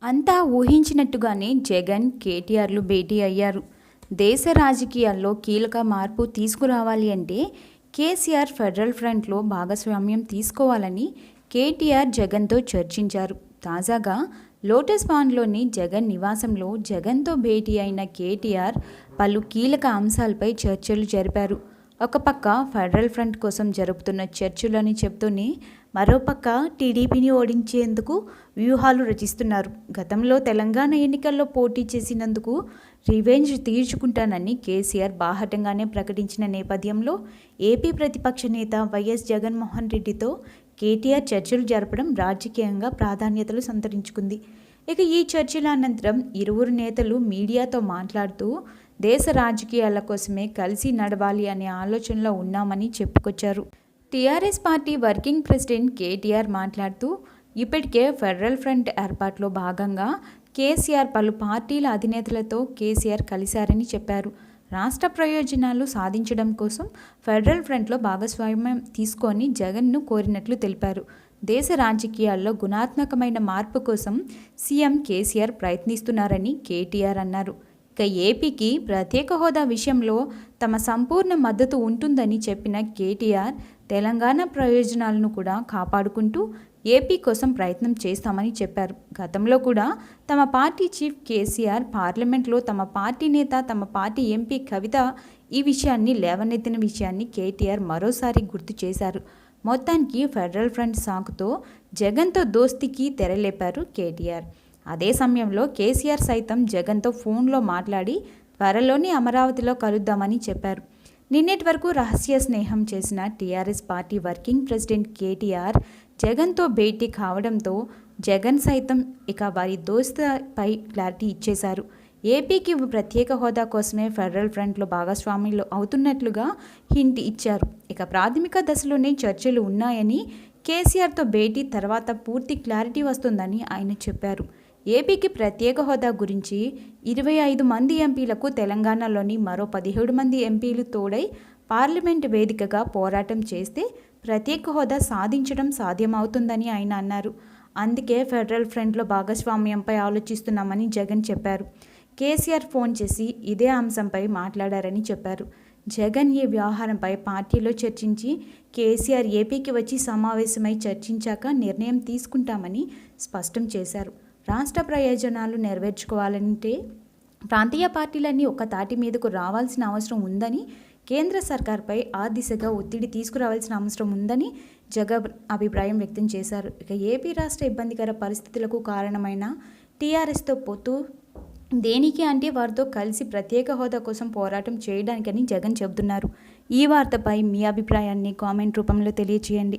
అంతా ఊహించినట్టుగానే జగన్, కేటీఆర్లు భేటీ అయ్యారు. దేశ రాజకీయాల్లో కీలక మార్పు తీసుకురావాలి అంటే కేసీఆర్ ఫెడరల్ ఫ్రంట్లో భాగస్వామ్యం తీసుకోవాలని కేటీఆర్ జగన్తో చర్చించారు. తాజాగా లోటస్ పాండ్లోని జగన్ నివాసంలో జగన్తో భేటీ అయిన కేటీఆర్ పలు కీలక అంశాలపై చర్చలు జరిపారు. ఒక పక్క ఫెడరల్ ఫ్రంట్ కోసం జరుపుతున్న చర్చలని చెబుతూనే మరోపక్క టీడీపీని ఓడించేందుకు వ్యూహాలు రచిస్తున్నారు. గతంలో తెలంగాణ ఎన్నికల్లో పోటీ చేసినందుకు రివెంజ్ తీర్చుకుంటానని కేసీఆర్ బాహాటంగానే ప్రకటించిన నేపథ్యంలో ఏపీ ప్రతిపక్ష నేత వైఎస్ జగన్మోహన్ రెడ్డితో కేటీఆర్ చర్చలు జరపడం రాజకీయంగా ప్రాధాన్యతలు సంతరించుకుంది. ఇక ఈ చర్చల అనంతరం ఇరువురు నేతలు మీడియాతో మాట్లాడుతూ దేశ రాజకీయాల కోసమే కలిసి నడవాలి అనే ఆలోచనలో ఉన్నామని చెప్పుకొచ్చారు. TRS party working president KTR మాట్లాడుతూ ఇప్పటికే ఫెడరల్ ఫ్రంట్ ఏర్పాటులో భాగంగా కేసీఆర్ పలు పార్టీల అధినేతలతో కేసీఆర్ కలిశారని చెప్పారు. రాష్ట్ర ప్రయోజనాలు సాధించడం కోసం ఫెడరల్ ఫ్రంట్లో భాగస్వామ్యం తీసుకొని జగన్ను కోరినట్లు తెలిపారు. దేశ రాజకీయాల్లో గుణాత్మకమైన మార్పు కోసం సీఎం కేసీఆర్ ప్రయత్నిస్తున్నారని కేటీఆర్ అన్నారు. ఇక ఏపీకి ప్రత్యేక హోదా విషయంలో తమ సంపూర్ణ మద్దతు ఉంటుందని చెప్పిన కేటీఆర్ తెలంగాణ ప్రయోజనాలను కూడా కాపాడుకుంటూ ఏపీ కోసం ప్రయత్నం చేస్తామని చెప్పారు. గతంలో కూడా తమ పార్టీ చీఫ్ కేసీఆర్ పార్లమెంట్లో తమ పార్టీ నేత, తమ పార్టీ ఎంపీ కవిత ఈ విషయాన్ని లేవనెత్తిన విషయాన్ని కేటీఆర్ మరోసారి గుర్తు చేశారు. మొత్తానికి ఫెడరల్ ఫ్రంట్ సాకుతో జగన్తో దోస్తీకి తెరలేపారు కేటీఆర్. అదే సమయంలో కేసీఆర్ సైతం జగన్తో ఫోన్లో మాట్లాడి త్వరలోనే అమరావతిలో కలుద్దామని చెప్పారు. నిన్నటి వరకు రహస్య స్నేహం చేసిన TRS party working president KTR జగన్తో భేటీ కావడంతో జగన్ సైతం ఇక వారి దోస్తపై క్లారిటీ ఇచ్చేశారు. ఏపీకి ప్రత్యేక హోదా కోసమే ఫెడరల్ ఫ్రంట్లో భాగస్వామ్యులు అవుతున్నట్లుగా హింట్ ఇచ్చారు. ఇక ప్రాథమిక దశలోనే చర్చలు ఉన్నాయని, కేసీఆర్తో భేటీ తర్వాత పూర్తి క్లారిటీ వస్తుందని ఆయన చెప్పారు. ఏపీకి ప్రత్యేక హోదా గురించి 25 మంది ఎంపీలకు తెలంగాణలోని మరో 17 మంది ఎంపీలు తోడై పార్లమెంటు వేదికగా పోరాటం చేస్తే ప్రత్యేక హోదా సాధించడం సాధ్యమవుతుందని ఆయన అన్నారు. అందుకే ఫెడరల్ ఫ్రంట్లో భాగస్వామ్యంపై ఆలోచిస్తున్నామని జగన్ చెప్పారు. కేసీఆర్ ఫోన్ చేసి ఇదే అంశంపై మాట్లాడారని చెప్పారు. జగన్ ఈ వ్యవహారంపై పార్టీలో చర్చించి కేసీఆర్ ఏపీకి వచ్చి సమావేశమై చర్చించాక నిర్ణయం తీసుకుంటామని స్పష్టం చేశారు. రాష్ట్ర ప్రయోజనాలు నెరవేర్చుకోవాలంటే ప్రాంతీయ పార్టీలన్నీ ఒక్క తాటి మీదకు రావాల్సిన అవసరం ఉందని, కేంద్ర సర్కార్పై ఆ దిశగా ఒత్తిడి తీసుకురావాల్సిన అవసరం ఉందని జగన్ అభిప్రాయం వ్యక్తం చేశారు. ఇక ఏపీ రాష్ట్ర ఇబ్బందికర పరిస్థితులకు కారణమైన టీఆర్ఎస్తో పొత్తు దేనికి అంటే వారితో కలిసి ప్రత్యేక హోదా కోసం పోరాటం చేయడానికని జగన్ చెబుతున్నారు. ఈ వార్తపై మీ అభిప్రాయాన్ని కామెంట్ రూపంలో తెలియజేయండి.